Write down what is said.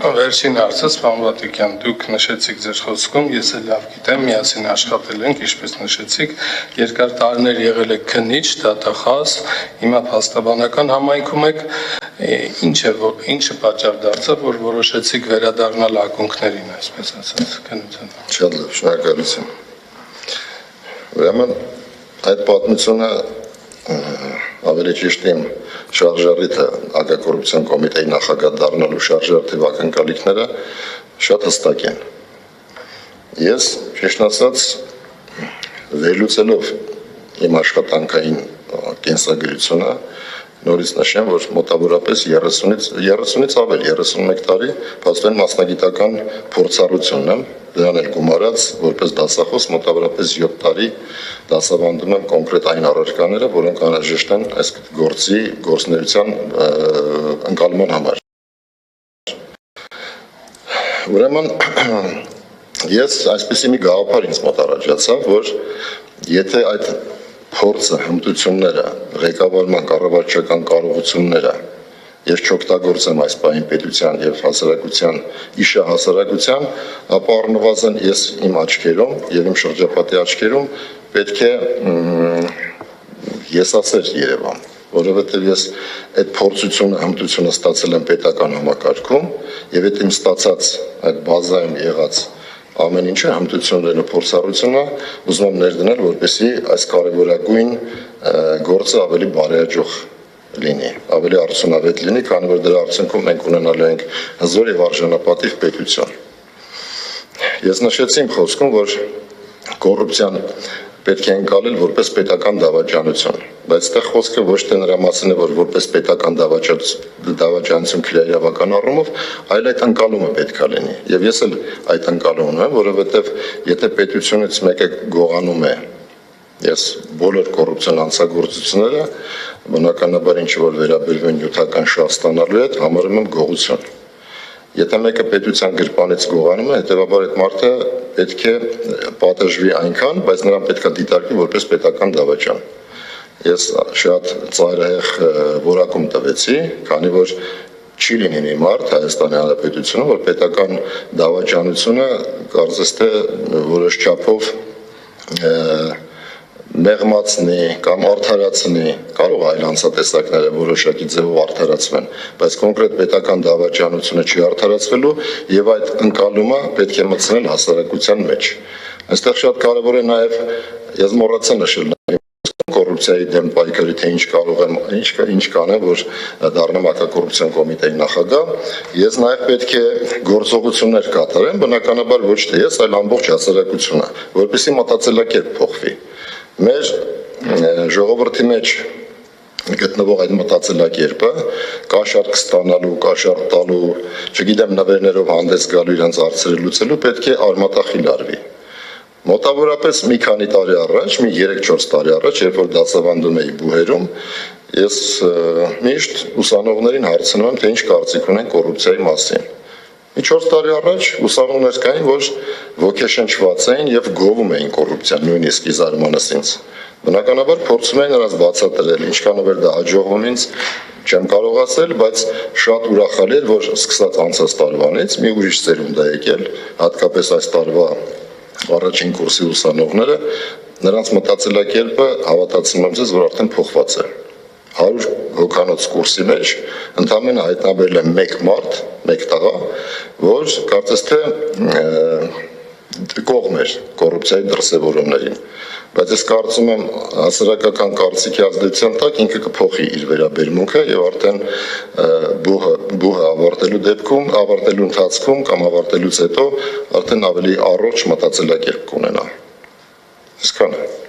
Վերջին հարցը, պարոն Վատիկյան, դուք նշեցիք ձեր խոսքում, ես էլ լավ գիտեմ, միասին աշխատել ենք, ինչպես նշեցիք, երկար տարիներ եղել եք քննիչ, դատախազ, հիմա փաստաբանական համայնքում եք, ինչը պատճառ դարձավ, որ որոշեցիք վերադառնալ ակունքներին, այսպես ասած, քննության։ Շատ լավ, շնորհակալություն։ Ուրեմն այդ պատմությունը ավելի ճիշտ իմ շարժառիթը ակակոռուպցիոն կոմիտեի նախագահ դառնալու շարժառիթի ակնկալիքները շատ հստակ են։ Ես ճիշտ ասած վերլուծելով իմ աշխատանքային կենսագրությունը նորից նշեմ, որ մոտավորապես 30-ից ավել 31 տարի բացվեն մասնագիտական փորձառությունն եմ, դրան էլ գումարած որպես դասախոս մոտավորապես 7 տարի դասավանդում եմ կոնկրետ այն առարկաները, որոնք անհրաժեշտ են այս գործունեության ընկալման համար։ Ուրեմն ես այսպեսի մի գաղափար ինձ մոտ առաջացավ, որ եթե այդ փորձը, հմտությունները, ղեկավարման կառավարչական կարողությունները ես չօգտագործեմ այս պահին պետության եւ հասարակության, իշա հասարակության, ապա առնվազն ես իմ աչքերում եւ իմ շրջապատի աչքերում պետք է եսասեր Երևան, որովհետեւ ես այդ փորձությունը, հմտությունը ստացել եմ պետական համակարգում եւ այդ իմ ստացած այդ բազայում եղած ամեն ինչը հմտություններն ու փորձառությունը ուզում եմ ներդնել, որպեսզի այս կարևորագույն գործը ավելի բարեհաջող լինի, ավելի արդյունավետ լինի, քանի որ դրա արդյունքում մենք ունենալու ենք հզոր եւ արժանապատիվ պետություն։ Ես նշեցի իմ խոսքում, որ կոռուպցիան պետք է ընկալել որպես պետական դավաճանություն, բայց այդտեղ խոսքը ոչ թե նրա մասին է, որ որպես պետական դավաճանություն քրեական առումով, այլ այդ ընկալումը պետք է լինի։ Եվ ես էլ այդ ընկալումն եմ, որովհետև եթե պետությունից մեկը գողանում է, ես բոլոր կոռուպցիոն հանցագործությունները, բնականաբար ինչ որ վերաբերվում են նյութական շահ ստանալու հետ, համարում եմ գողություն։ Եթե մեկը պետության գրպանից գողանում է, հետևաբար այդ մարդը պետք է պատժվի այնքան, բայց նրան պետք է դիտարկվի որպես պետական դավաճան։ Ես շատ ծայրահեղ որակում տվեցի, քանի որ չի լինի մի մարդ Հայաստանի Հանրապետությունում, որ պետական դավաճանությունը կարծես թե որոշ չափով մեղմացնի կամ արդարացնի, կարող այլ անձատեսակները որոշակի ձևով արդարացվեն, բայց կոնկրետ պետական դավաճանությունը չի արդարացվելու եւ այդ ընկալումը պետք է մտցնել հասարակության մեջ։ Այստեղ շատ կարեւոր է նաեւ, ես մոռացա նշել կոռուպցիայի դեմ պայքարի, թե ինչ կարող եմ, ինչ կանեմ, որ դառնամ ակակոռուպցիոն կոմիտեի նախագահ, ես նաեւ պետք է գործողություններ կատարեմ, բնականաբար ոչ թե ես, այլ ամբողջ հասարակությունը, որպեսզի մտածելակերպ փոխվի։ Մեր ժողովրդի մեջ գտնվող այդ մտածելակերպը կաշառք ստանալու, կաշառք տալու, չգիտեմ նվերներով հանդես գալու իրենց հարցերը լուծելու պետք է արմատախիլ արվի։ Մոտավորապես մի քանի տարի առաջ, մի 3-4 տարի առաջ, երբ որ դասավանդում էի Բուհերում, ես միշտ ուսանողներին հարցնում եմ, թե ինչ կարծիք ունեն կոռուպցիայի մասին։ Մի 4 տարի առաջ ուսանողներ կային, որ ոգեշնչված էին եւ գովում էին կոռուպցիան, նույնիսկ ի զարմանս ինձ։ Բնականաբար փորձում էին նրանց բացատրել, ինչքանով էր դա հաջողվում ինձ, չեմ կարող ասել, բայց շատ ուրախալի էր, որ սկսած անցած տարվանից մի ուրիշ ծերունդ է եկել, հատկապես այս տարվա առաջին կուրսի ուսանողները, նրանց մտածելակերպը հավատացնում եմ ձեզ, որ արդեն փոխված է։ 100 հոգանոց կուրսի մեջ ընդամենը հայտնաբերել է մեկ մարդ, մեկ տղա, որ կարծես թե կողմ էր կոռուպցիայի դրսևորումներին, բայց ես կարծում եմ հասարակական կարծիքի ազդեցության տակ ինքը կփոխի իր վերաբերմունքը եւ արդեն բուհը ավարտելու ընթացքում կամ ավարտելուց հետո արդեն ավելի առողջ մտածելակերպ կունենա։ Այսքանը։